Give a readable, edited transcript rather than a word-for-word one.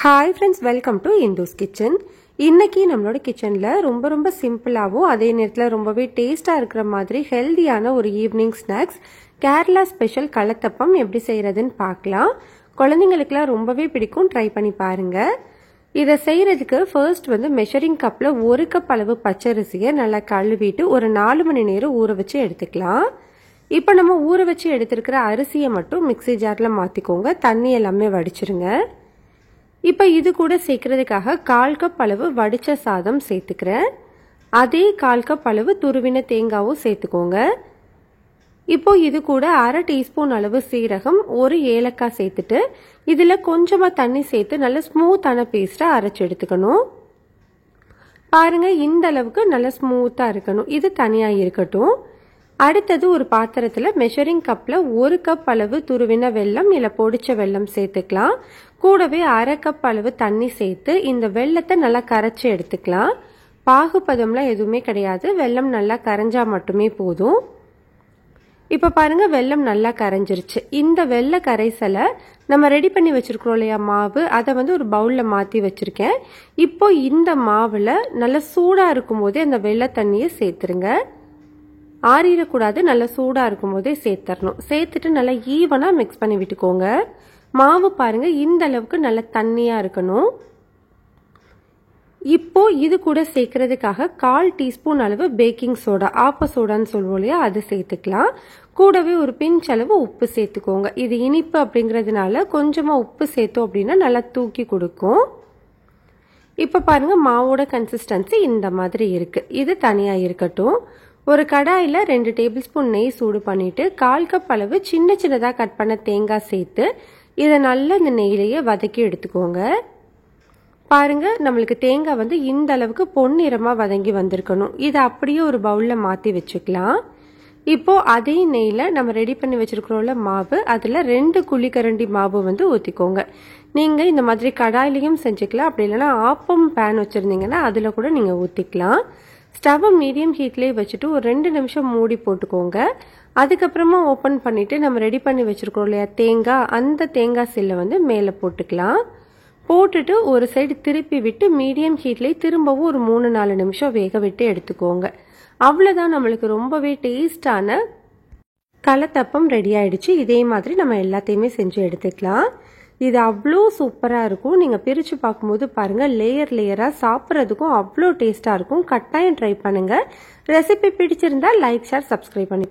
Hi friends, welcome to Indu's Kitchen. இன்னைக்கு நம்மளோட கிச்சன்ல ரொம்ப சிம்பிளாவும் அதே நேரத்துல ரொம்பவே டேஸ்டா இருக்கிற மாதிரி ஹெல்தியான ஒரு ஈவினிங் ஸ்நாக்ஸ் கேரளா ஸ்பெஷல் கலத்தப்பம் எப்படி செய்யறதுன்னு பார்க்கலாம். குழந்தைகளுக்குலாம் ரொம்பவே பிடிக்கும், ட்ரை பண்ணி பாருங்க. இதை செய்யறதுக்கு ஃபர்ஸ்ட் மெஷரிங் கப்ல 1 கப் அளவு பச்சரிசியை நல்லா கழுவிட்டு ஒரு 4 மணி நேரம் ஊற வச்சு எடுத்துக்கலாம். இப்போ நம்ம ஊற வச்சு எடுத்திருக்கிற அரிசியை மட்டும் மிக்ஸி ஜார்ல மாத்திக்கோங்க, தண்ணி எல்லாமே வடிச்சிருங்க. இப்போ இது கூட சேர்க்கறதுக்காக 1/4 கப் அளவு வடிச்ச சாதம் சேர்த்துக்கிறேன். அதே 1/4 கப் அளவு துருவின தேங்காவும் சேர்த்துக்கோங்க. இப்போ இது கூட 1/2 டீஸ்பூன் அளவு சீரகம், ஒரு ஏலக்காய் சேர்த்துட்டு இதுல கொஞ்சமா தண்ணி சேர்த்து நல்ல ஸ்மூத்தான பேஸ்டா அரைச்சு எடுத்துக்கணும். பாருங்க, இந்த அளவுக்கு நல்ல ஸ்மூத்தா இருக்கணும். இது தனியா இருக்கட்டும். அடுத்தது ஒரு பாத்திரத்துல மெஷரிங் கப்ல 1 கப் அளவு துருவின வெல்லம் இல்ல பொடிச்ச வெல்லம் சேர்த்துக்கலாம். கூடவே 1/2 கப் அளவு தண்ணி சேர்த்து இந்த வெல்லத்தை நல்லா கரைச்சி எடுத்துக்கலாம். பாகுபதம்லாம் எதுவுமே கிடையாது, வெல்லம் நல்லா கரைஞ்சா மட்டுமே போதும். இப்ப பாருங்க, வெல்லம் நல்லா கரைஞ்சிருச்சு. இந்த வெல்ல கரைசலை நம்ம ரெடி பண்ணி வச்சிருக்கிறோம் இல்லையா மாவு, அதை ஒரு பவுல்ல மாத்தி வச்சிருக்கேன். இப்போ இந்த மாவுல நல்லா சூடா இருக்கும் போதே அந்த வெல்ல தண்ணியை சேர்த்துருங்க. ஆறிடக்கூடாது, நல்லா சூடா இருக்கும் போதே சேர்த்துடணும். சேர்த்துட்டு நல்லா ஈவனா மிக்ஸ் பண்ணி விட்டுக்கோங்க. மாவு பாருங்க, இந்த அளவுக்கு நல்லா தண்ணியா இருக்கணும். இப்போ இது கூட சேர்க்கறதுக்காக 1/4 டீஸ்பூன் அளவு பேக்கிங் சோடா, ஆப்ப சோடான்னு சொல்லுவோம் இல்லையா, அது சேர்த்துக்கலாம். கூடவே ஒரு பிஞ்ச் அளவு உப்பு சேர்த்துக்கோங்க. இது இனிப்பு அப்படிங்கறதுனால கொஞ்சமா உப்பு சேர்த்தோம் அப்படின்னா நல்லா தூக்கி கொடுக்கும். இப்ப பாருங்க, மாவோட கன்சிஸ்டன்சி இந்த மாதிரி இருக்கு. இது தனியா இருக்கட்டும். ஒரு கடாயில 2 டேபிள் ஸ்பூன் நெய் சூடு பண்ணிட்டு 1/4 கப் அளவு சின்னதா கட் பண்ண தேங்காய் சேர்த்து இதை நல்லா இந்த நெய்யிலேயே வதக்கி எடுத்துக்கோங்க. பாருங்க, நம்மளுக்கு தேங்காய் இந்த அளவுக்கு பொன்னிறமா வதங்கி வந்திருக்கணும். இதை அப்படியே ஒரு பவுல்ல மாத்தி வச்சுக்கலாம். இப்போ அதே நெய்ல நம்ம ரெடி பண்ணி வச்சிருக்கிறோம்ல மாவு, அதுல 2 குழிக்கரண்டி மாவு ஊத்திக்கோங்க. நீங்க இந்த மாதிரி கடாயிலையும் செஞ்சுக்கலாம், அப்படி இல்லைன்னா ஆப்பம் பேன் வச்சிருந்தீங்கன்னா அதுல கூட நீங்க ஊத்திக்கலாம். ஸ்டவ் மீடியம் ஹீட்லேயே வச்சுட்டு ஒரு 2 நிமிஷம் மூடி போட்டுக்கோங்க. அதுக்கப்புறமா ஓப்பன் பண்ணிட்டு நம்ம ரெடி பண்ணி வச்சிருக்கோம் இல்லையா தேங்காய், அந்த தேங்காய் சில்லை மேலே போட்டுக்கலாம். போட்டுட்டு ஒரு சைடு திருப்பி விட்டு மீடியம் ஹீட்லேயே திரும்பவும் ஒரு 3-4 நிமிஷம் வேக விட்டு எடுத்துக்கோங்க. அவ்வளோதான், நம்மளுக்கு ரொம்பவே டேஸ்டான கலத்தப்பம் ரெடி ஆயிடுச்சு. இதே மாதிரி நம்ம எல்லாத்தையுமே செஞ்சு எடுத்துக்கலாம். இது அவ்வளோ சூப்பராக இருக்கும். நீங்கள் பிரித்து பார்க்கும்போது பாருங்கள், லேயராக சாப்பிட்றதுக்கும் அவ்வளோ டேஸ்ட்டாக இருக்கும். கட்டாயம் ட்ரை பண்ணுங்கள். ரெசிபி பிடிச்சிருந்தா லைக், ஷேர், சப்ஸ்கிரைப் பண்ணி